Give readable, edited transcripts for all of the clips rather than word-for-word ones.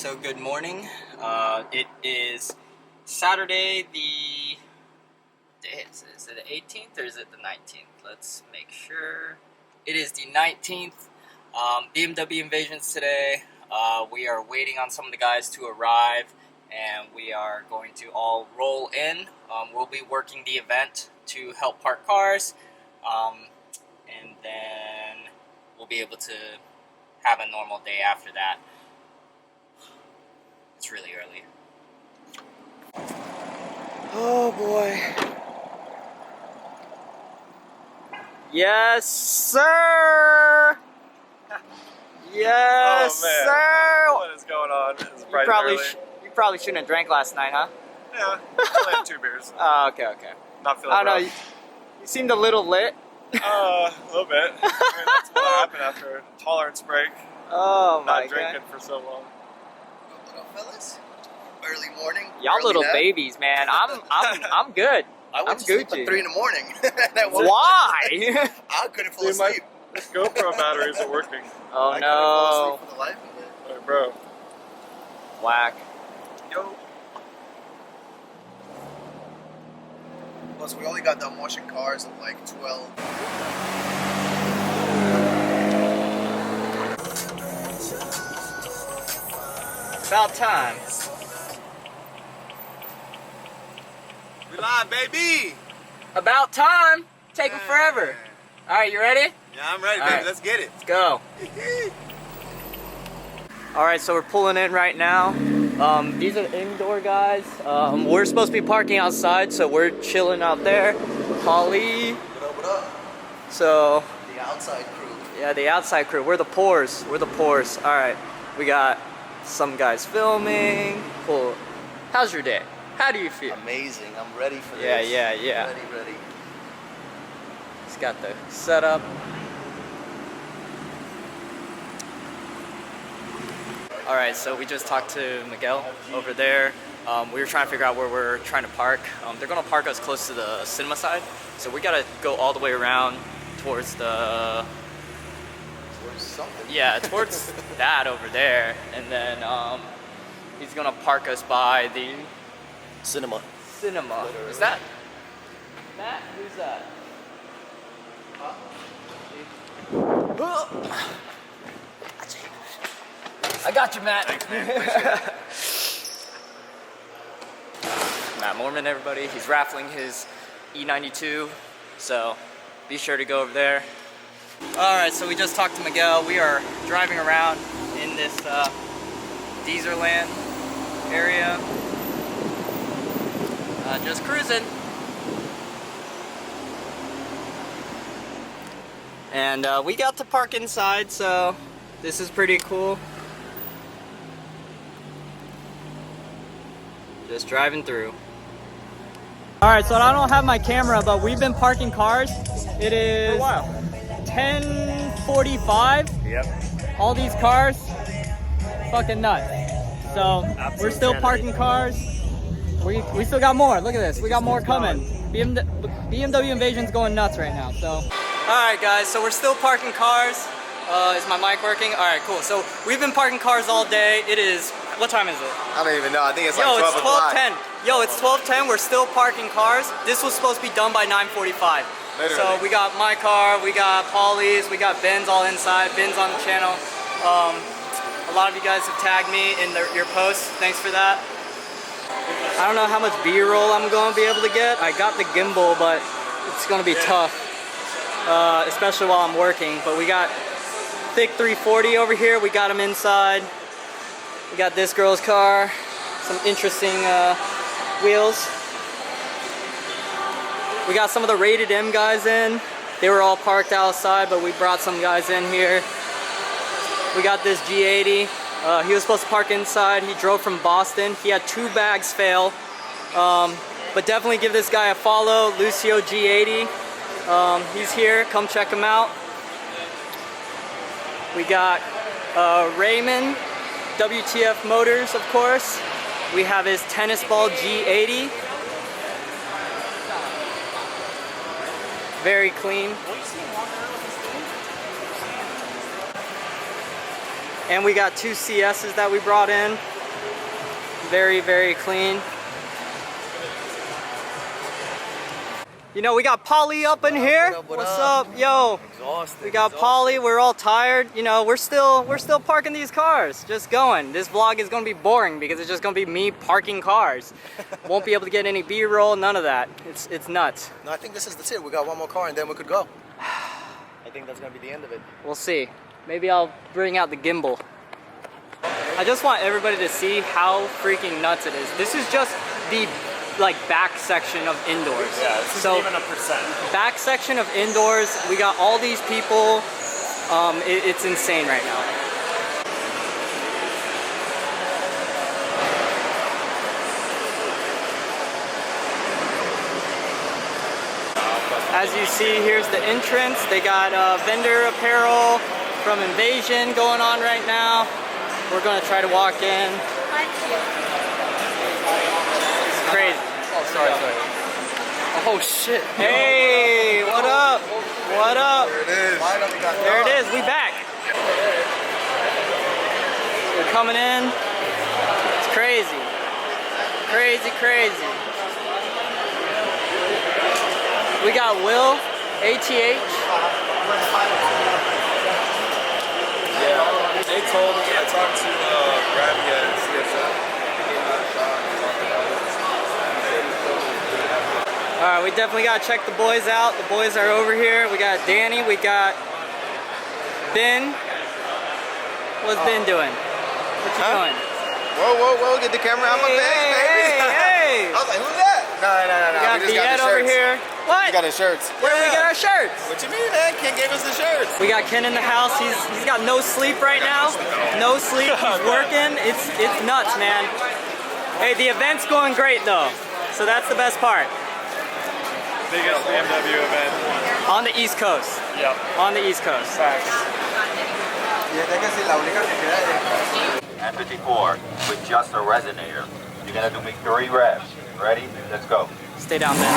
so good morning. It is Saturday the... Is it the 18th or is it the 19th? Let's make sure. It is the 19th. BMW invasions today. We are waiting on some of the guys to arrive and we are going to all roll in. We'll be working the event to help park cars, and then we'll be able to have a normal day after that. It's really early. Oh boy. Yes, sir! Yes, sir! What is going on? It's bright and early. You probably shouldn't have drank last night, huh? Yeah, I only had 2 beers. Oh, okay. Not feeling I don't know, rough. you seemed a little lit. A little bit. I mean, that's what happened after a tolerance break. Oh my Not drinking for so long. What up, fellas? Early morning. Y'all little babies, man. I'm good. I went to sleep at 3 in the morning. Why? I couldn't fall asleep. This GoPro battery isn't working. Oh I no. couldn't fall asleep for the life of it. Hey, bro. Whack. Yo. Plus, we only got done washing cars at like 12. About time. We live, baby! About time. Taking forever. Alright, you ready? Yeah, I'm ready, All baby. right. Let's get it. Let's go. Alright, so we're pulling in right now. These are the indoor guys. We're supposed to be parking outside, so we're chilling out there. Holly. What up? So, The outside crew. yeah, the outside crew. We're the poors. Alright, we got some guys filming. Cool. How's your day? How do you feel? Amazing. I'm ready for Yeah, this. yeah. Ready. He's got the setup. Alright, so we just talked to Miguel over there. We were trying to figure out where we're trying to park. They're going to park us close to the cinema side. So we got to go all the way around towards the... Towards something. Yeah, towards that over there. And then he's going to park us by the... Cinema. Cinema. Is that... Matt? Who's that? I got you, Matt. Thanks, man. Appreciate it. Matt Mormon, everybody. He's raffling his E92, so be sure to go over there. Alright, so we just talked to Miguel. We are driving around in this Deezerland area. Just cruising. And we got to park inside, so this is pretty cool. Just driving through. Alright, so I don't have my camera, but we've been parking cars. It is For a while. 10:45. Yep. All these cars, fucking nuts. So we're still parking cars. We still got more. Look at this. We got more coming. BMW invasion's going nuts right now. So. Alright guys, so we're still parking cars. Is my mic working? Alright, cool. So we've been parking cars all day. It is, what time is it? I don't even know. I think it's like Yo, 12 it's o'clock. 12:10. Yo, it's 12:10. We're still parking cars. This was supposed to be done by 9:45. Literally. So we got my car, we got Paulie's, we got Ben's all inside. Ben's on the channel. A lot of you guys have tagged me in your posts. Thanks for that. I don't know how much B-roll I'm going to be able to get. I got the gimbal, but it's going to be tough, especially while I'm working. But we got thick 340 over here. We got him inside. We got this girl's car. Some interesting wheels. We got some of the Rated M guys in. They were all parked outside, but we brought some guys in here. We got this G80. He was supposed to park inside. He drove from Boston. He had 2 bags fail. But definitely give this guy a follow, Lucio G80. He's here. Come check him out. We got Raymond, WTF Motors, of course. We have his tennis ball G80. Very clean. And we got 2 CSs that we brought in. Very, very clean. You know, we got Polly up in here. What's up, yo? Exhausted. We got Polly. We're all tired. You know, we're still parking these cars, just going. This vlog is gonna be boring because it's just gonna be me parking cars. Won't be able to get any B-roll, none of that. It's nuts. No, I think this is the it. We got one more car and then we could go. I think that's gonna be the end of it. We'll see. Maybe I'll bring out the gimbal. I just want everybody to see how freaking nuts it is. This is just the back section of indoors. Yeah, this isn't even a percent. Back section of indoors. We got all these people. It's insane right now. As you see, here's the entrance. They got vendor apparel from Invasion going on right now. We're gonna try to walk in. It's crazy. Oh, sorry. Oh shit. Hey, what up? What up? There it is. There it is. We back. We're coming in. It's crazy. Crazy, crazy. We got Will, ATH. Yeah, they told me, I talked to Brad again, Alright, we definitely gotta check the boys out. The boys are over here. We got Danny, we got Ben. What's Ben doing? What you doing? Whoa, get the camera out my face, baby. Hey. I was like, who's that? No. We got Viet over here. What? We got his shirts. Where do we get our shirts? What you mean, man? Ken gave us the shirts. We got Ken in the house. He's got no sleep right now. No sleep. He's working. It's nuts, man. Hey, the event's going great though. So that's the best part. biggest BMW event. On the East Coast. Yep. On the East Coast. Facts. And 54 with just a resonator. You're gonna do me 3 reps. Ready? Let's go. Stay down there.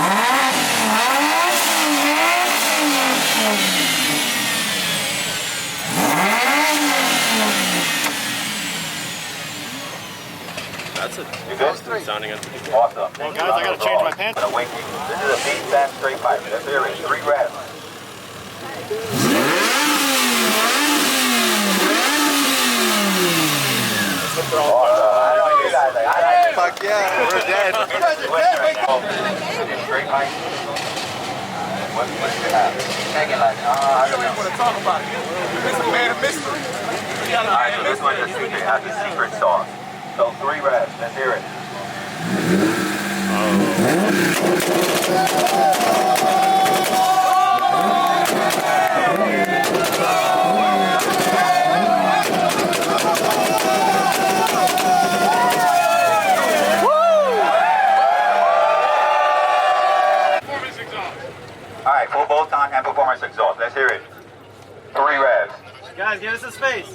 That's a good sounding Awesome. Well, guys, I gotta change my pants. This is a beat fast straight pipe. That's it. 3 reps. Fuck yeah, we're dead. Straight pipe. What do you have? Take it like, I don't even want to talk about it. It's a man of mystery. Alright, so this one is the secret. Has the secret sauce. So 3 reps. Let's hear it. Alright, full bolt on and performance exhaust. Let's hear it. 3 revs. Guys, give us a space.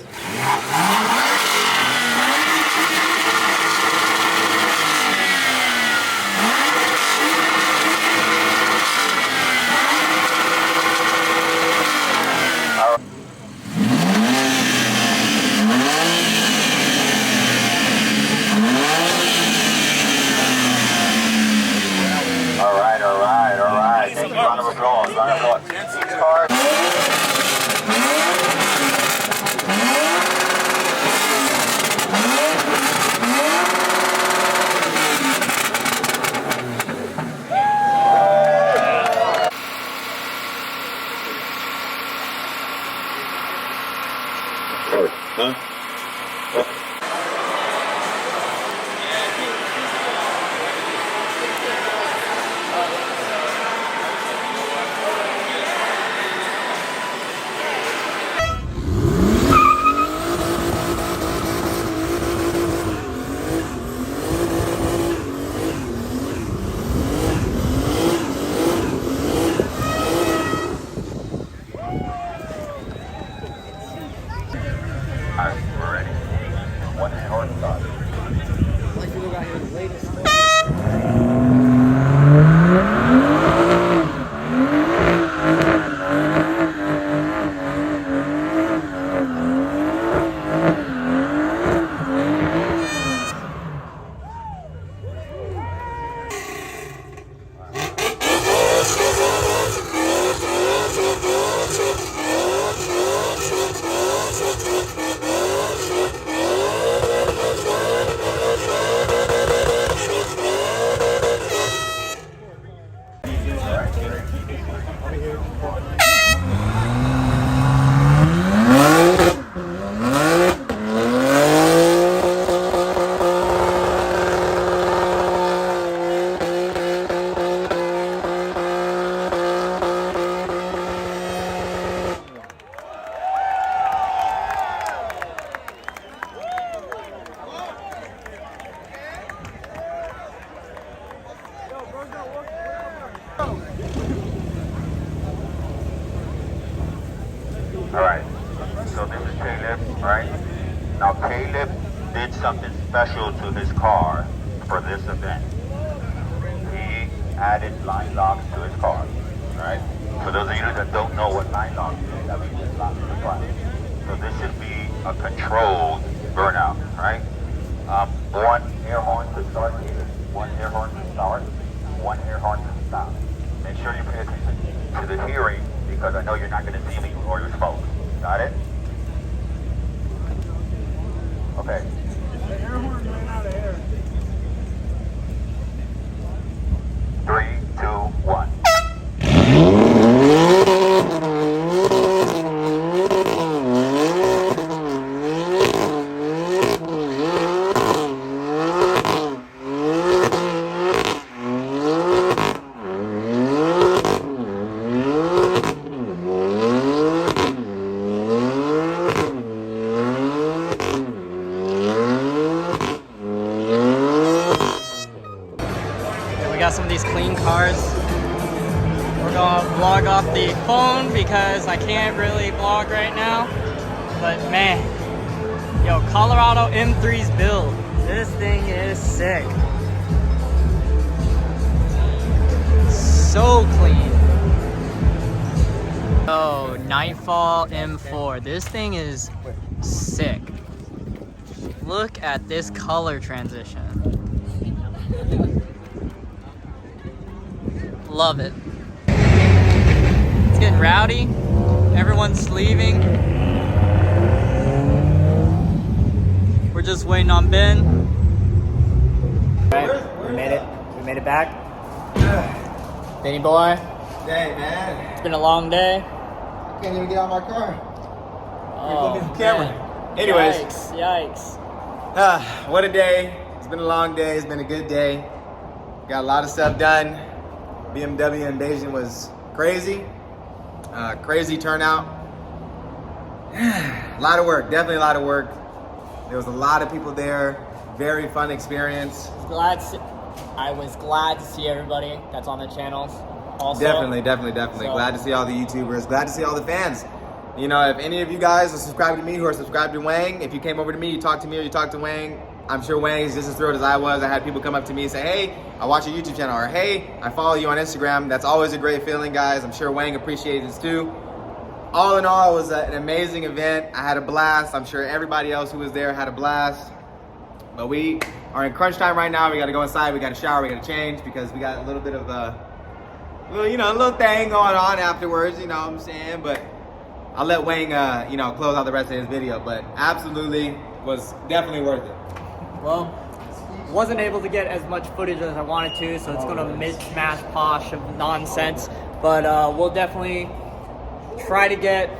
Alright. Thank you. Round of applause. These cars. Alright, we're ready. One short stop. Alright, so this is Caleb, right? Now Caleb did something special to his car for this event. He added line locks to his car, right? For those of you that don't know what line locks is, that means it's locked in the front. So this should be a controlled burnout, right? One air horn to start, one air horn to start, one air horn to stop. Make sure you pay attention to the hearing because I know you're not going to see me or your smoke. Got it? Okay. The air horn ran out of air. 3, 2, 1. We got some of these clean cars. We're gonna vlog off the phone because I can't really vlog right now. But man, yo, Colorado M3's build. This thing is sick. So clean. Oh, Nightfall M4. This thing is sick. Look at this color transition. Love it. It's getting rowdy. Everyone's leaving. We're just waiting on Ben. Alright, we made it. We made it back. Benny boy. Hey, man. It's been a long day. I can't even get out of my car. Oh, Looking at the camera. man. Anyways. Yikes. What a day. It's been a long day. It's been a good day. Got a lot of stuff done. BMW invasion was crazy. Crazy turnout. A lot of work. Definitely a lot of work. There was a lot of people there. Very fun experience. I was glad to see everybody that's on the channels. Also. Definitely. So- Glad to see all the YouTubers. Glad to see all the fans. You know, if any of you guys are subscribed to me who are subscribed to Wang, if you came over to me, you talked to me or you talked to Wang, I'm sure Wang is just as thrilled as I was. I had people come up to me and say, hey, I watch your YouTube channel, or hey, I follow you on Instagram. That's always a great feeling, guys. I'm sure Wang appreciates this too. All in all, it was an amazing event. I had a blast. I'm sure everybody else who was there had a blast. But we are in crunch time right now. We got to go inside. We got to shower. We got to change because we got a little bit of a little thing going on afterwards. You know what I'm saying? But I'll let Wang, close out the rest of his video. But absolutely was definitely worth it. Well, wasn't able to get as much footage as I wanted to, so it's gonna mishmash posh of nonsense. But we'll definitely try to get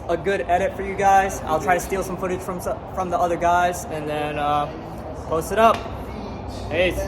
a good edit for you guys. I'll try to steal some footage from the other guys and then post it up. Peace.